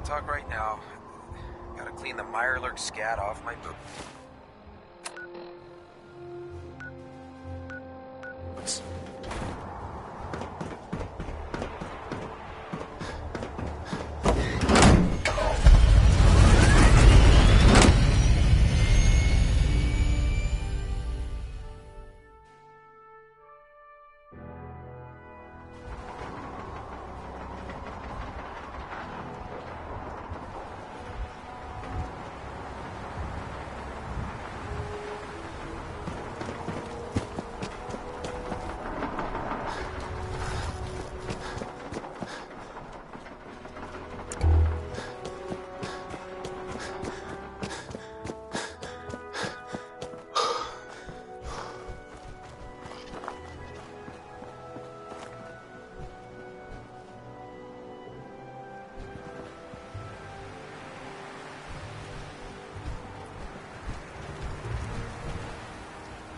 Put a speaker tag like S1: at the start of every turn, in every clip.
S1: talk right now. Gotta clean the Mirelurk scat off my boot.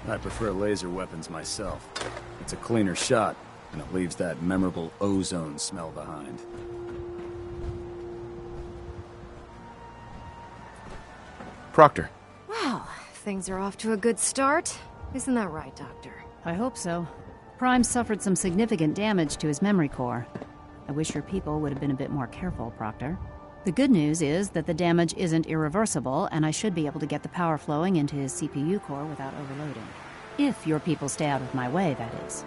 S2: I prefer laser weapons myself. It's a cleaner shot, and it leaves that memorable ozone smell behind.
S3: Proctor.
S4: Well, things are off to a good start. Isn't that right, Doctor?
S5: I hope so. Prime suffered some significant damage to his memory core. I wish your people would have been a bit more careful, Proctor. The good news is that the damage isn't irreversible, and I should be able to get the power flowing into his CPU core without overloading. If your people stay out of my way, that is.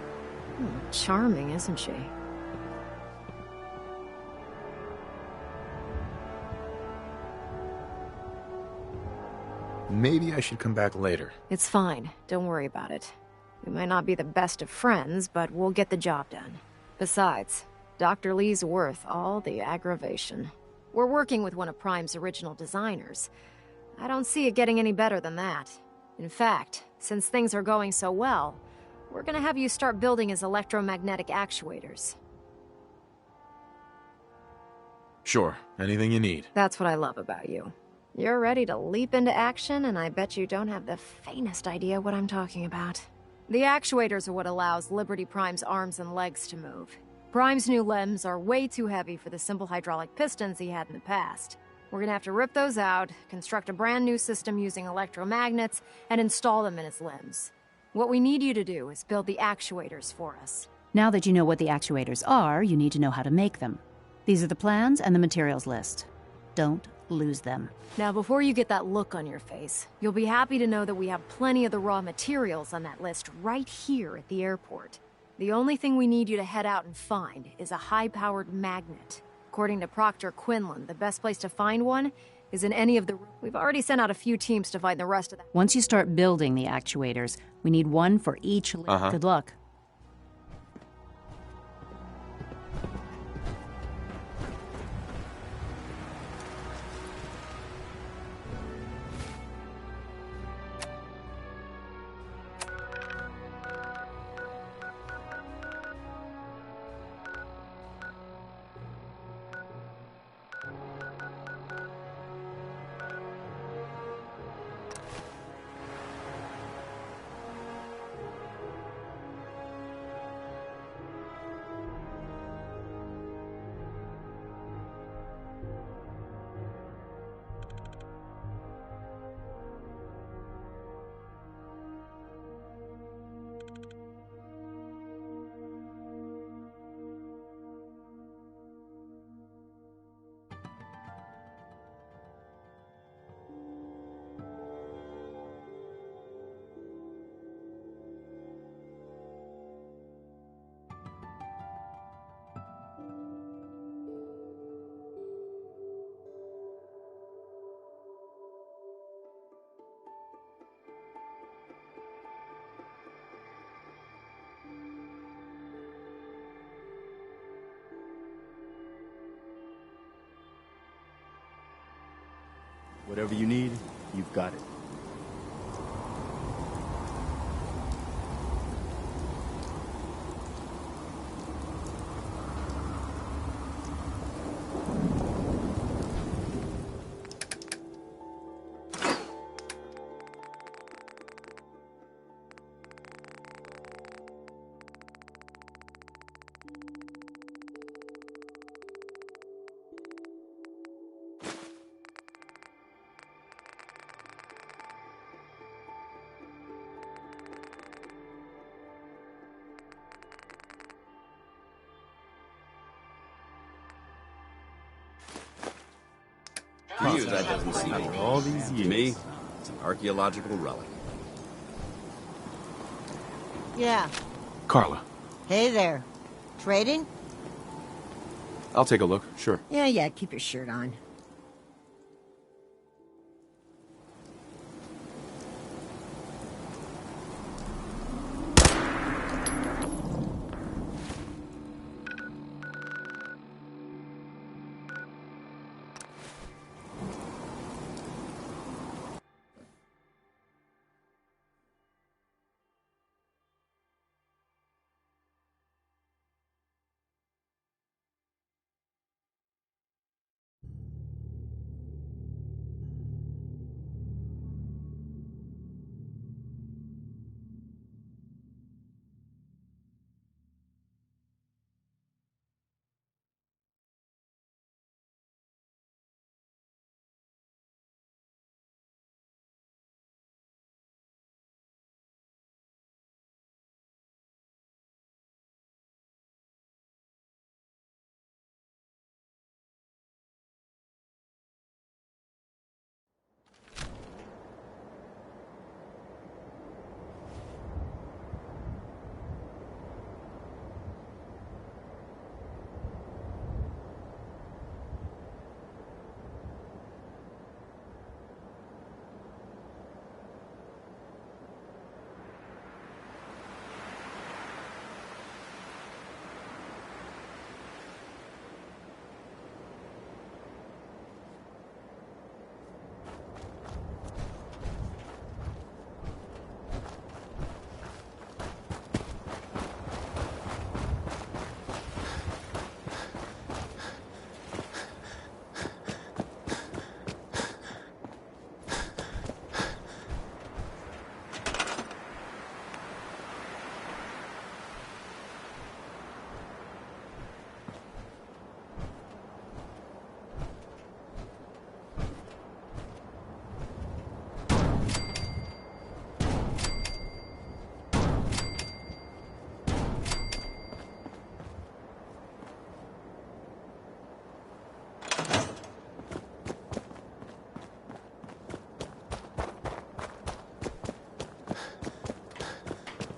S4: Charming, isn't she?
S3: Maybe I should come back later.
S4: It's fine. Don't worry about it. We might not be the best of friends, but we'll get the job done. Besides, Dr. Lee's worth all the aggravation. We're working with one of Prime's original designers. I don't see it getting any better than that. In fact, since things are going so well, we're gonna have you start building his electromagnetic actuators.
S3: Sure, anything you need.
S4: That's what I love about you. You're ready to leap into action, and I bet you don't have the faintest idea what I'm talking about. The actuators are what allows Liberty Prime's arms and legs to move. Prime's new limbs are way too heavy for the simple hydraulic pistons he had in the past. We're gonna have to rip those out, construct a brand new system using electromagnets, and install them in his limbs. What we need you to do is build the actuators for us.
S5: Now that you know what the actuators are, you need to know how to make them. These are the plans and the materials list. Don't lose them.
S4: Now, before you get that look on your face, you'll be happy to know that we have plenty of the raw materials on that list right here at the airport. The only thing we need you to head out and find is a high-powered magnet. According to Proctor Quinlan, the best place to find one is in any of the... We've already sent out a few teams to find the rest of that.
S5: Once you start building the actuators, we need one for each... Good luck.
S2: Whatever you need, you've got it.
S6: To you, that doesn't seem
S3: After all these
S6: to
S3: years.
S6: me, it's an archaeological relic.
S7: Yeah.
S3: Carla,
S7: Hey there. Trading?
S3: I'll take a look, sure.
S7: Yeah, keep your shirt on.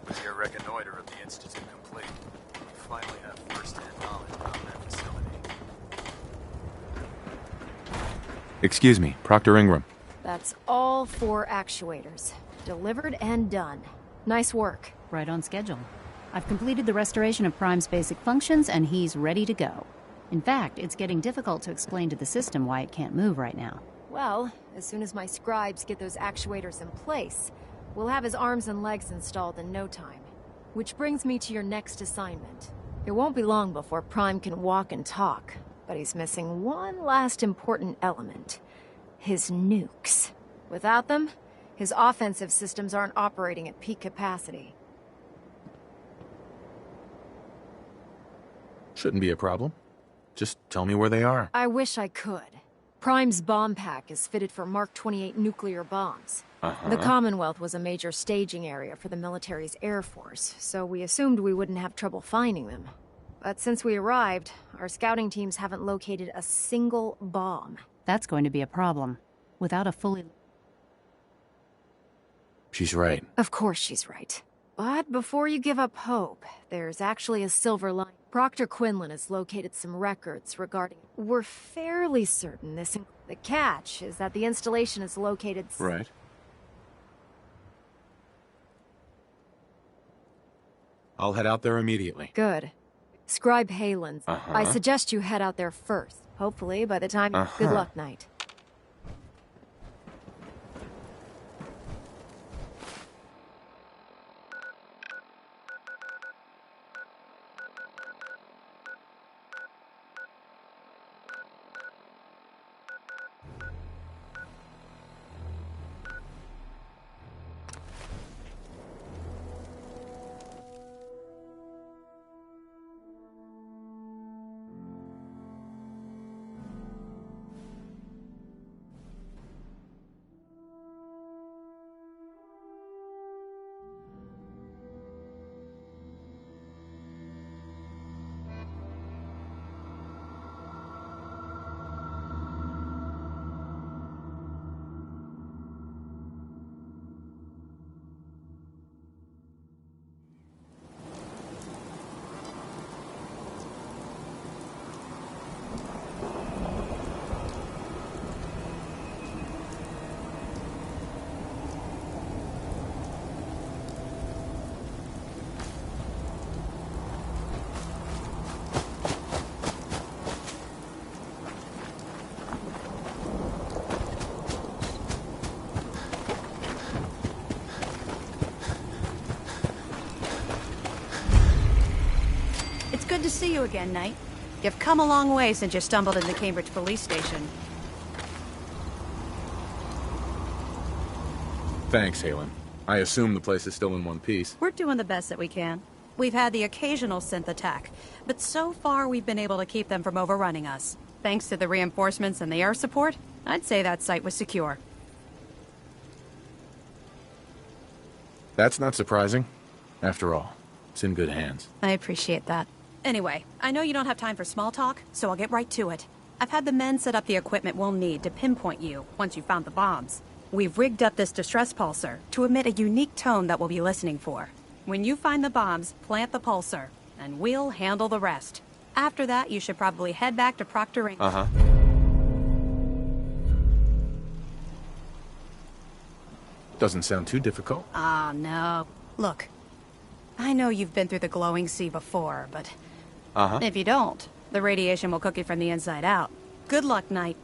S2: With your reconnoiter of the Institute complete, we finally have first-hand knowledge about that facility.
S3: Excuse me, Proctor Ingram.
S4: That's all 4 actuators. Delivered and done. Nice work.
S5: Right on schedule. I've completed the restoration of Prime's basic functions, and he's ready to go. In fact, it's getting difficult to explain to the system why it can't move right now.
S4: Well, as soon as my scribes get those actuators in place, we'll have his arms and legs installed in no time. Which brings me to your next assignment. It won't be long before Prime can walk and talk, but he's missing one last important element. His nukes. Without them, his offensive systems aren't operating at peak capacity.
S3: Shouldn't be a problem. Just tell me where they are.
S4: I wish I could. Prime's bomb pack is fitted for Mark 28 nuclear bombs. The Commonwealth was a major staging area for the military's Air Force, so we assumed we wouldn't have trouble finding them. But since we arrived, our scouting teams haven't located a single bomb.
S5: That's going to be a problem. Without a fully...
S3: She's right.
S4: Of course she's right. But before you give up hope, there's actually a silver line. Proctor Quinlan has located some records regarding... We're fairly certain this... The catch is that the installation is located...
S3: Right. I'll head out there immediately.
S4: Good. Scribe Halen's. I suggest you head out there first. Hopefully, by the time... Good luck, Knight.
S8: It's good to see you again, Knight. You've come a long way since you stumbled in the Cambridge police station.
S3: Thanks, Halen. I assume the place is still in one piece.
S8: We're doing the best that we can. We've had the occasional synth attack, but so far we've been able to keep them from overrunning us. Thanks to the reinforcements and the air support, I'd say that site was secure.
S3: That's not surprising. After all, it's in good hands.
S8: I appreciate that. Anyway, I know you don't have time for small talk, so I'll get right to it. I've had the men set up the equipment we'll need to pinpoint you once you've found the bombs. We've rigged up this distress pulsar to emit a unique tone that we'll be listening for. When you find the bombs, plant the pulsar, and we'll handle the rest. After that, you should probably head back to Proctor Ingram.
S3: Uh-huh. Doesn't sound too difficult.
S8: Ah, no. Look, I know you've been through the glowing sea before, but
S3: Uh-huh.
S8: if you don't, the radiation will cook you from the inside out. Good luck, Knight.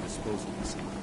S2: disposal facility.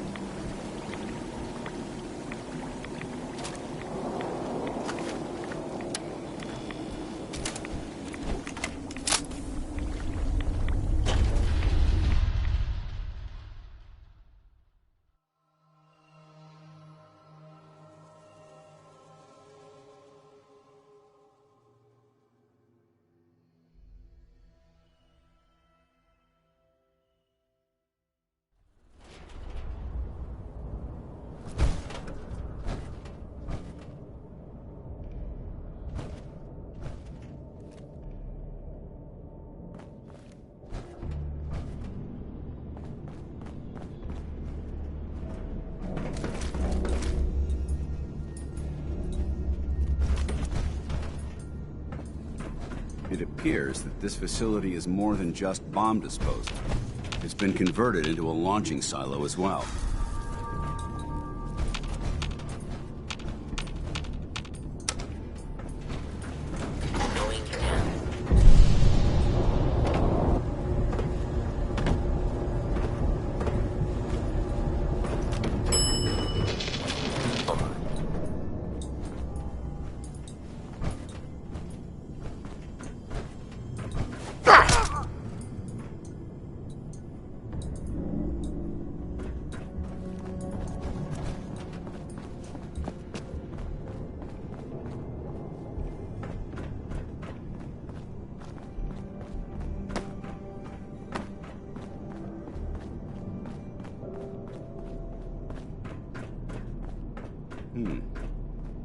S9: appears that this facility is more than just bomb disposal. It's been converted into a launching silo as well.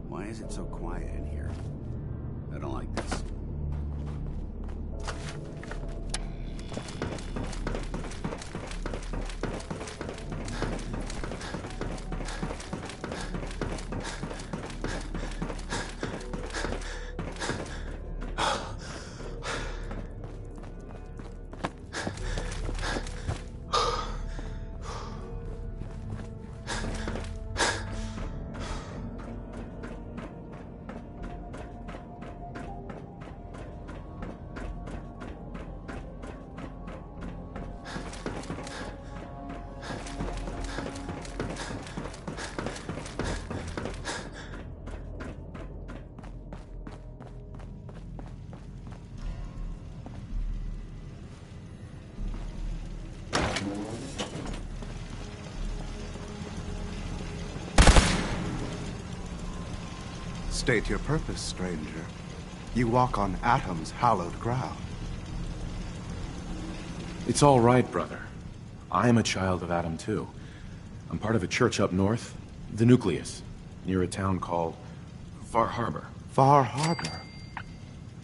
S9: Why is it so quiet in here? I don't like this.
S10: State your purpose, stranger. You walk on Atom's hallowed ground.
S3: It's all right, brother. I am a child of Atom, too. I'm part of a church up north, the Nucleus, near a town called Far Harbor.
S10: Far Harbor?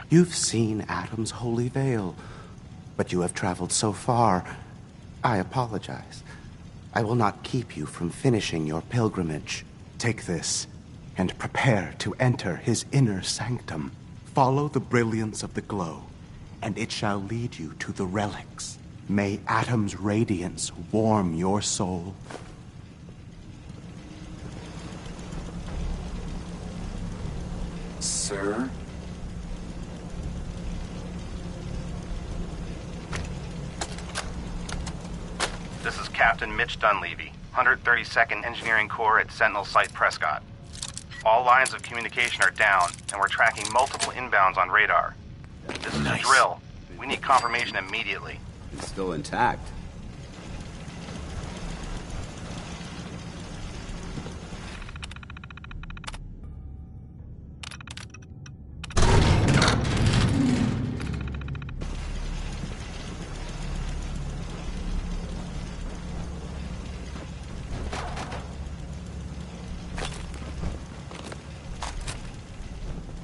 S10: You've seen Atom's holy veil, but you have traveled so far. I apologize. I will not keep you from finishing your pilgrimage. Take this, and prepare to enter his inner sanctum. Follow the brilliance of the glow, and it shall lead you to the relics. May Atom's radiance warm your soul.
S9: Sir?
S11: This is Captain Mitch Dunleavy, 132nd Engineering Corps at Sentinel Site Prescott. All lines of communication are down, and we're tracking multiple inbounds on radar. This is a drill. We need confirmation immediately.
S9: It's still intact.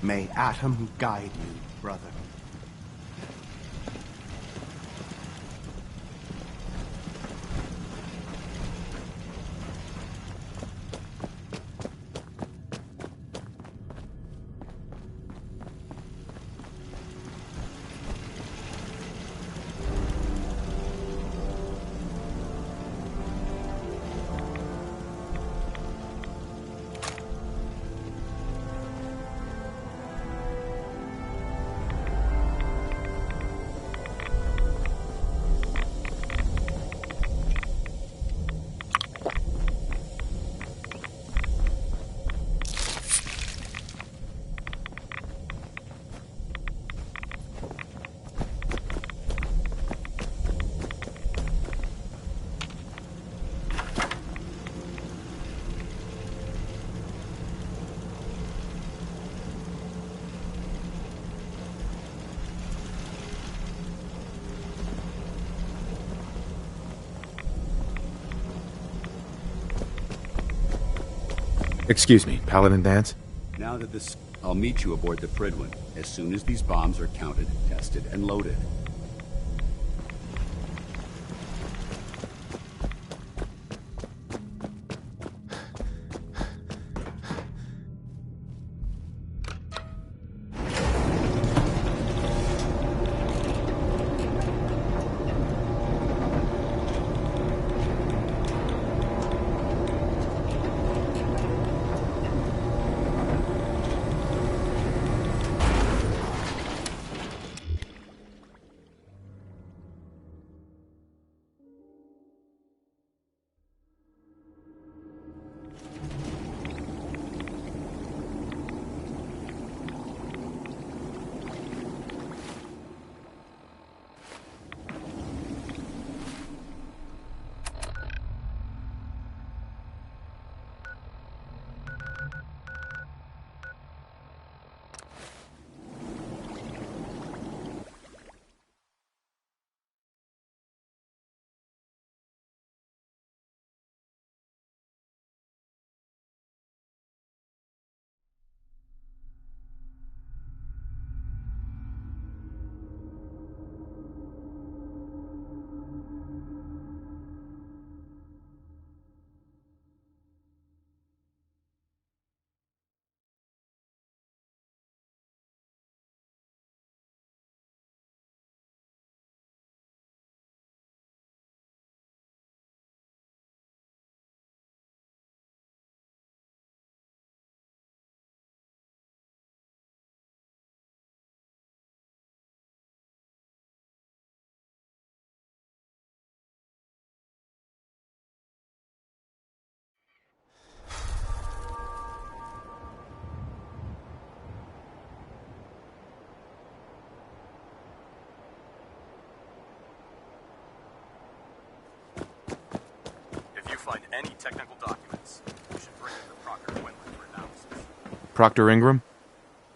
S10: May Atom guide you, brother.
S3: Excuse me, Paladin Dance?
S9: Now that this... I'll meet you aboard the Pt.20 as soon as these bombs are counted, tested, and loaded.
S12: any technical documents. You should bring them to Proctor Quinlan for analysis.
S3: Proctor Ingram?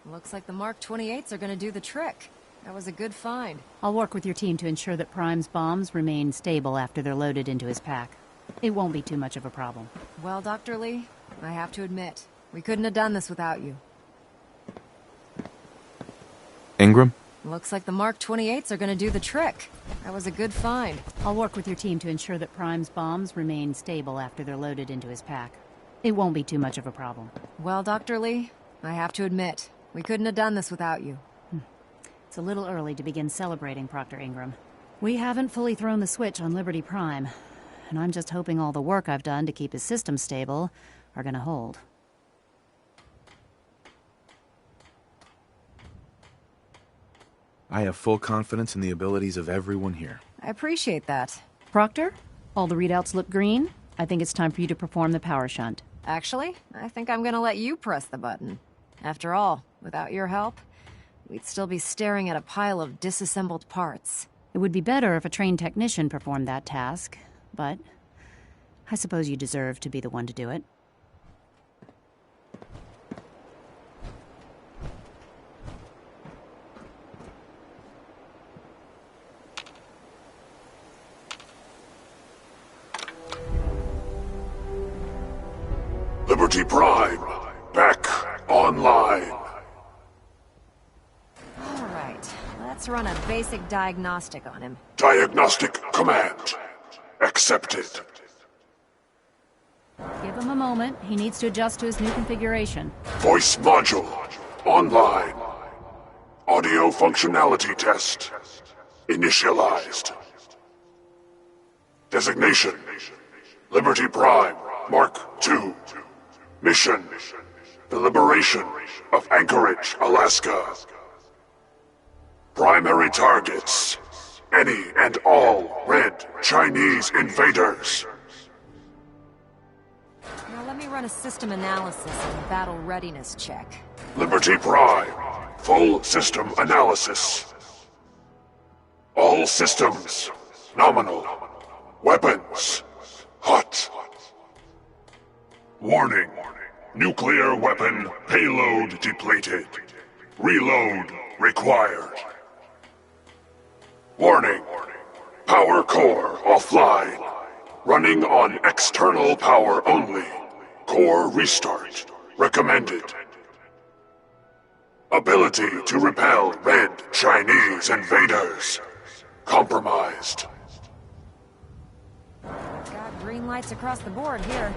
S4: Looks like the Mark 28s are gonna do the trick. That was a good find.
S5: I'll work with your team to ensure that Prime's bombs remain stable after they're loaded into his pack. It won't be too much of a problem.
S4: Well, Dr. Lee, I have to admit, we couldn't have done this without you.
S3: Ingram?
S4: Looks like the Mark 28s are gonna do the trick. That was a good find.
S5: I'll work with your team to ensure that Prime's bombs remain stable after they're loaded into his pack. It won't be too much of a problem.
S4: Well, Dr. Lee, I have to admit, we couldn't have done this without you.
S5: It's a little early to begin celebrating, Proctor Ingram. We haven't fully thrown the switch on Liberty Prime, and I'm just hoping all the work I've done to keep his system stable are gonna hold.
S3: I have full confidence in the abilities of everyone here.
S4: I appreciate that.
S5: Proctor, all the readouts look green. I think it's time for you to perform the power shunt.
S4: Actually, I think I'm gonna let you press the button. After all, without your help, we'd still be staring at a pile of disassembled parts.
S5: It would be better if a trained technician performed that task, but I suppose you deserve to be the one to do it.
S13: Liberty Prime, back online.
S4: All right, let's run a basic diagnostic on him.
S13: Diagnostic command accepted.
S5: Give him a moment. He needs to adjust to his new configuration.
S13: Voice module online. Audio functionality test initialized. Designation: Liberty Prime Mark II. Mission: the liberation of Anchorage, Alaska. Primary targets: any and all red Chinese invaders.
S4: Now let me run a system analysis and battle readiness check.
S13: Liberty Prime, full system analysis. All systems nominal. Weapons hot. Warning: nuclear weapon payload depleted. Reload required. Warning: power core offline. Running on external power only. Core restart recommended. Ability to repel red Chinese invaders compromised.
S4: Got green lights across the board here.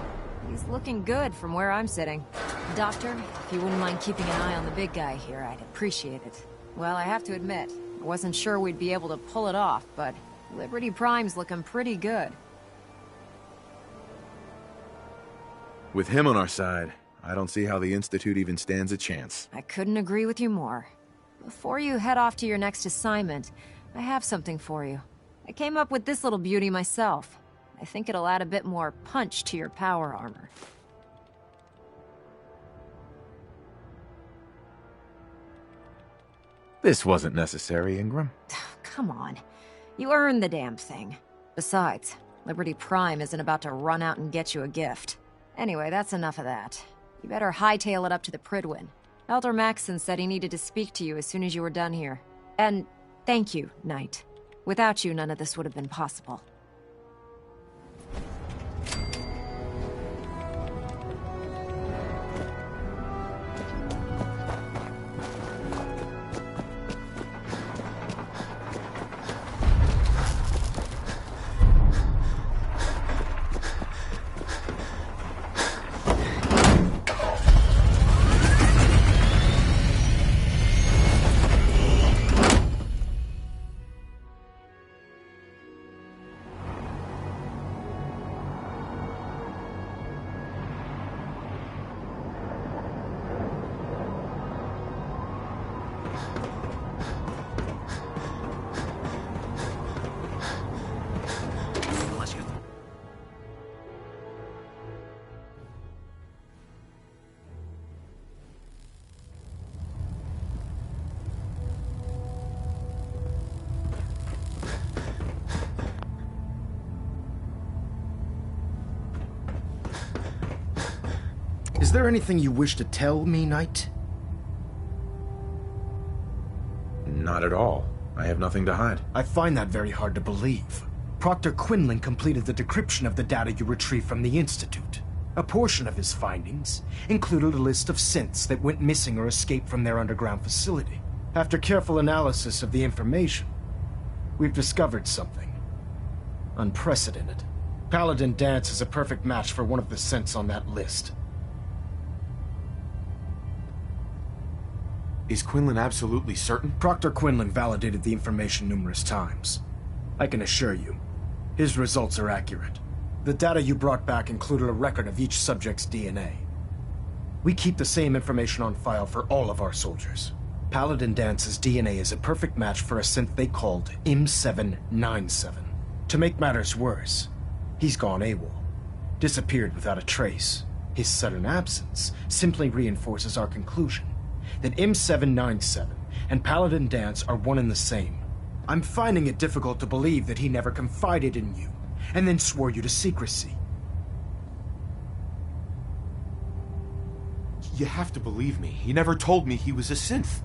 S4: He's looking good from where I'm sitting. Doctor, if you wouldn't mind keeping an eye on the big guy here, I'd appreciate it. Well, I have to admit, I wasn't sure we'd be able to pull it off, but Liberty Prime's looking pretty good.
S3: With him on our side, I don't see how the Institute even stands a chance.
S4: I couldn't agree with you more. Before you head off to your next assignment, I have something for you. I came up with this little beauty myself. I think it'll add a bit more punch to your power armor.
S3: This wasn't necessary, Ingram.
S4: Come on. You earned the damn thing. Besides, Liberty Prime isn't about to run out and get you a gift. Anyway, that's enough of that. You better hightail it up to the Pridwin. Elder Maxson said he needed to speak to you as soon as you were done here. And thank you, Knight. Without you, none of this would have been possible.
S14: Is there anything you wish to tell me, Knight?
S3: Not at all. I have nothing to hide.
S14: I find that very hard to believe. Proctor Quinlan completed the decryption of the data you retrieved from the Institute. A portion of his findings included a list of synths that went missing or escaped from their underground facility. After careful analysis of the information, we've discovered something unprecedented. Paladin Dance is a perfect match for one of the synths on that list.
S3: Is Quinlan absolutely certain?
S14: Proctor Quinlan validated the information numerous times. I can assure you, his results are accurate. The data you brought back included a record of each subject's DNA. We keep the same information on file for all of our soldiers. Paladin Dance's DNA is a perfect match for a synth they called M797. To make matters worse, he's gone AWOL, disappeared without a trace. His sudden absence simply reinforces our conclusion that M797 and Paladin Dance are one and the same. I'm finding it difficult to believe that he never confided in you, and then swore you to secrecy.
S3: You have to believe me. He never told me he was a synth.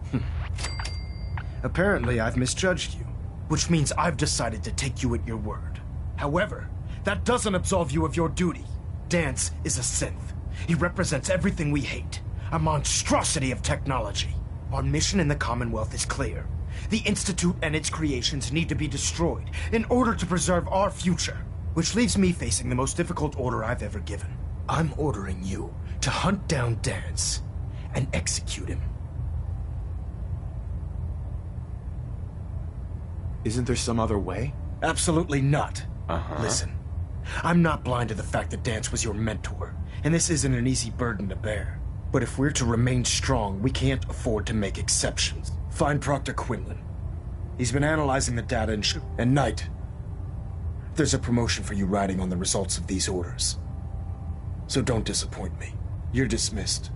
S14: Apparently, I've misjudged you, which means I've decided to take you at your word. However, that doesn't absolve you of your duty. Dance is a synth. He represents everything we hate, a monstrosity of technology. Our mission in the Commonwealth is clear. The Institute and its creations need to be destroyed in order to preserve our future, which leaves me facing the most difficult order I've ever given. I'm ordering you to hunt down Dance and execute him.
S3: Isn't there some other way?
S14: Absolutely not. Listen, I'm not blind to the fact that Dance was your mentor, and this isn't an easy burden to bear. But if we're to remain strong, we can't afford to make exceptions. Find Proctor Quinlan. He's been analyzing the data and Knight, there's a promotion for you riding on the results of these orders. So don't disappoint me. You're dismissed.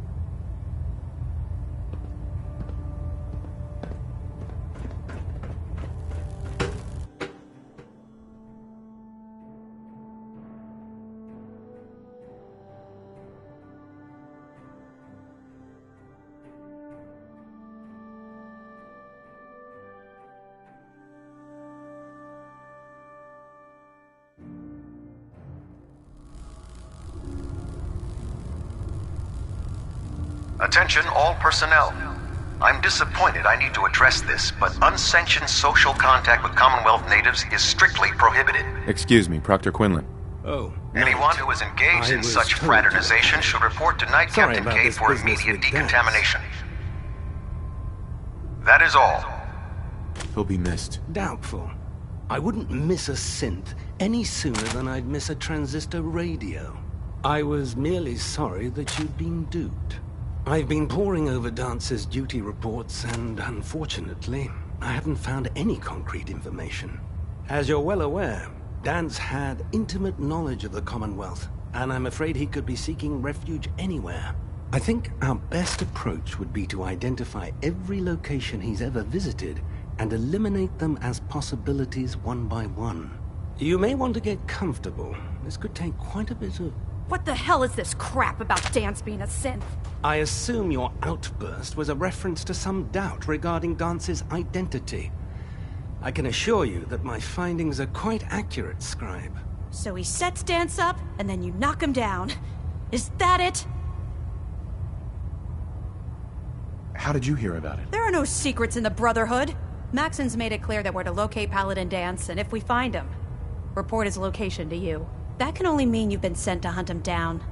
S1: Attention all personnel. I'm disappointed I need to address this, but unsanctioned social contact with Commonwealth natives is strictly prohibited.
S3: Excuse me, Proctor Quinlan.
S15: Oh,
S1: Anyone who is engaged in such fraternization should report to Night Captain K for immediate decontamination. That is all.
S3: He'll be missed.
S15: Doubtful. I wouldn't miss a synth any sooner than I'd miss a transistor radio. I was merely sorry that you'd been duped. I've been poring over Dance's duty reports, and unfortunately, I haven't found any concrete information. As you're well aware, Dance had intimate knowledge of the Commonwealth, and I'm afraid he could be seeking refuge anywhere. I think our best approach would be to identify every location he's ever visited and eliminate them as possibilities one by one. You may want to get comfortable. This could take quite a bit of...
S8: What the hell is this crap about Dance being a synth?
S15: I assume your outburst was a reference to some doubt regarding Dance's identity. I can assure you that my findings are quite accurate, Scribe.
S8: So he sets Dance up, and then you knock him down. Is that it?
S3: How did you hear about it?
S8: There are no secrets in the Brotherhood. Maxon's made it clear that we're to locate Paladin Dance, and if we find him, report his location to you. That can only mean you've been sent to hunt him down.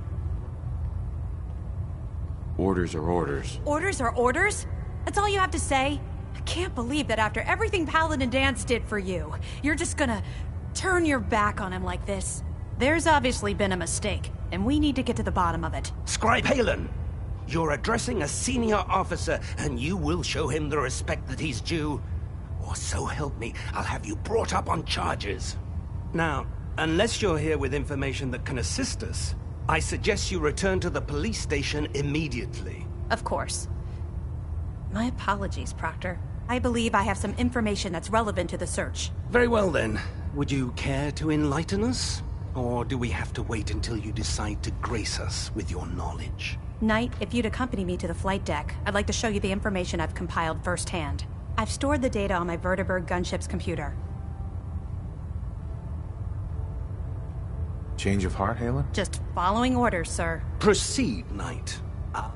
S3: Orders are orders.
S8: Orders are orders? That's all you have to say? I can't believe that after everything Paladin Dance did for you, you're just gonna turn your back on him like this. There's obviously been a mistake, and we need to get to the bottom of it.
S15: Scribe Halen, you're addressing a senior officer, and you will show him the respect that he's due. Or so help me, I'll have you brought up on charges. Now, unless you're here with information that can assist us, I suggest you return to the police station immediately.
S8: Of course. My apologies, Proctor. I believe I have some information that's relevant to the search.
S15: Very well then. Would you care to enlighten us? Or do we have to wait until you decide to grace us with your knowledge?
S8: Knight, if you'd accompany me to the flight deck, I'd like to show you the information I've compiled firsthand. I've stored the data on my Vertibird gunship's computer.
S3: Change of heart, Halen?
S8: Just following orders, sir.
S15: Proceed, Knight.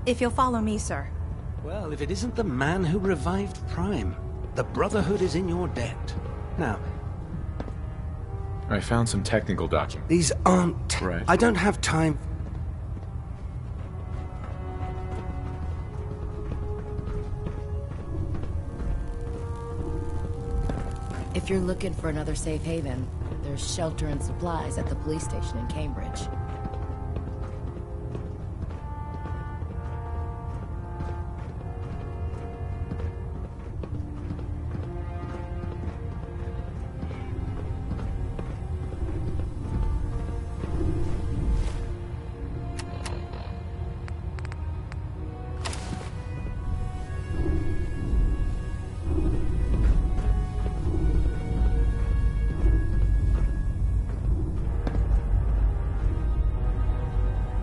S8: If you'll follow me, sir.
S15: Well, if it isn't the man who revived Prime, the Brotherhood is in your debt. Now,
S3: I found some technical documents.
S15: these aren't...
S3: Right.
S15: I don't have time...
S16: If you're looking for another safe haven, there's shelter and supplies at the police station in Cambridge.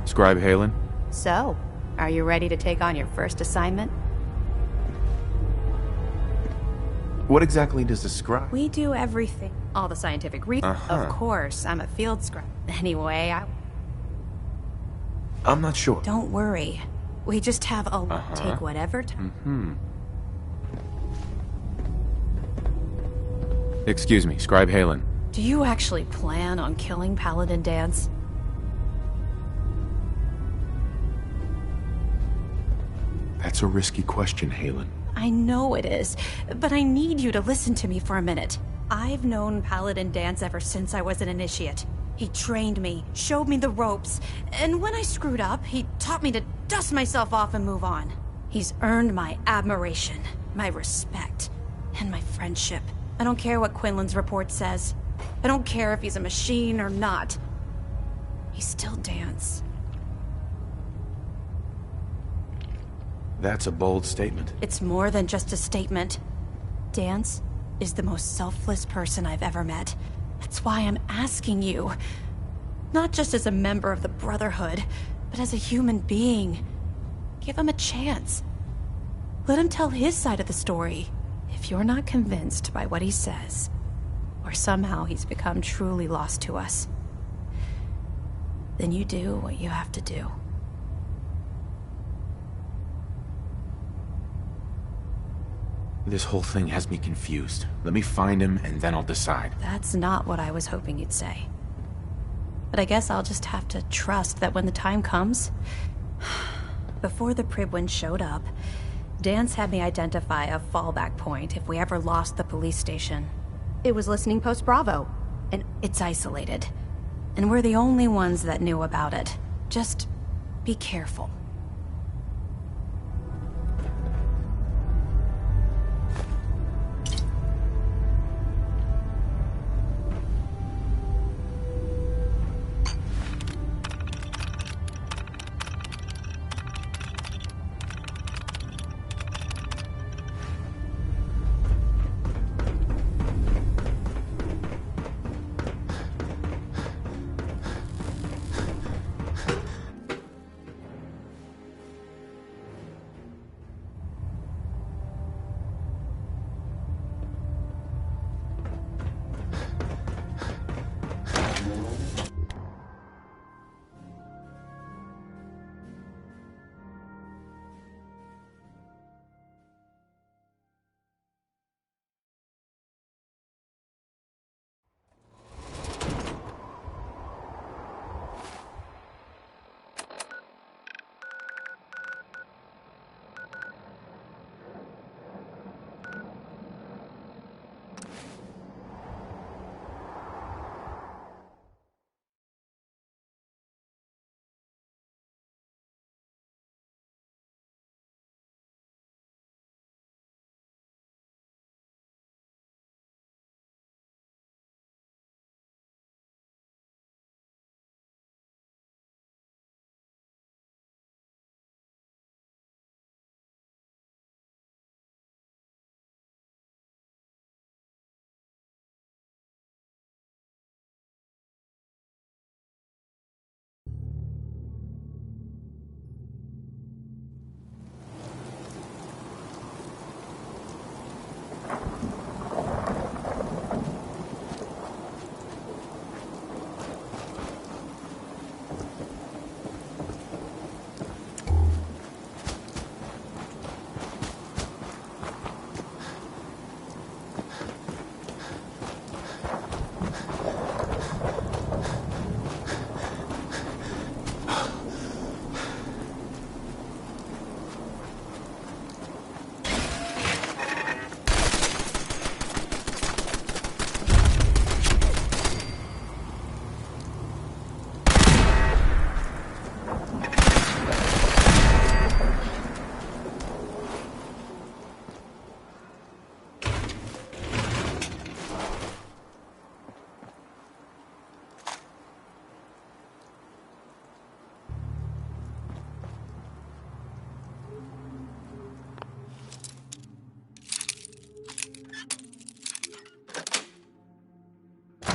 S3: Scribe Halen?
S8: So, are you ready to take on your first assignment?
S3: What exactly does the scribe...
S8: We do everything. All the scientific research. Of course, I'm a field scribe. Anyway,
S3: I'm not sure.
S8: Don't worry. We just have a... Take whatever time...
S3: Excuse me, Scribe Halen.
S8: Do you actually plan on killing Paladin Dance?
S3: That's a risky question, Halen.
S8: I know it is, but I need you to listen to me for a minute. I've known Paladin Dance ever since I was an initiate. He trained me, showed me the ropes, and when I screwed up, he taught me to dust myself off and move on. He's earned my admiration, my respect, and my friendship. I don't care what Quinlan's report says. I don't care if he's a machine or not. He's still Dance.
S3: That's a bold statement.
S8: It's more than just a statement. Dance is the most selfless person I've ever met. That's why I'm asking you. Not just as a member of the Brotherhood, but as a human being. Give him a chance. Let him tell his side of the story. If you're not convinced by what he says, or somehow he's become truly lost to us, then you do what you have to do.
S3: This whole thing has me confused. Let me find him, and then I'll decide.
S8: That's not what I was hoping you'd say. But I guess I'll just have to trust that when the time comes... Before the Pribwin showed up, Dance had me identify a fallback point if we ever lost the police station. It was Listening Post Bravo, and it's isolated. And we're the only ones that knew about it. Just be careful.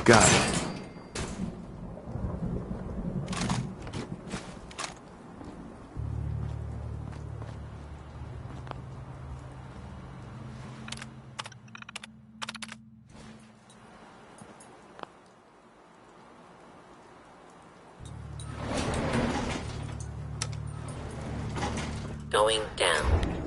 S3: got it.
S17: Going down.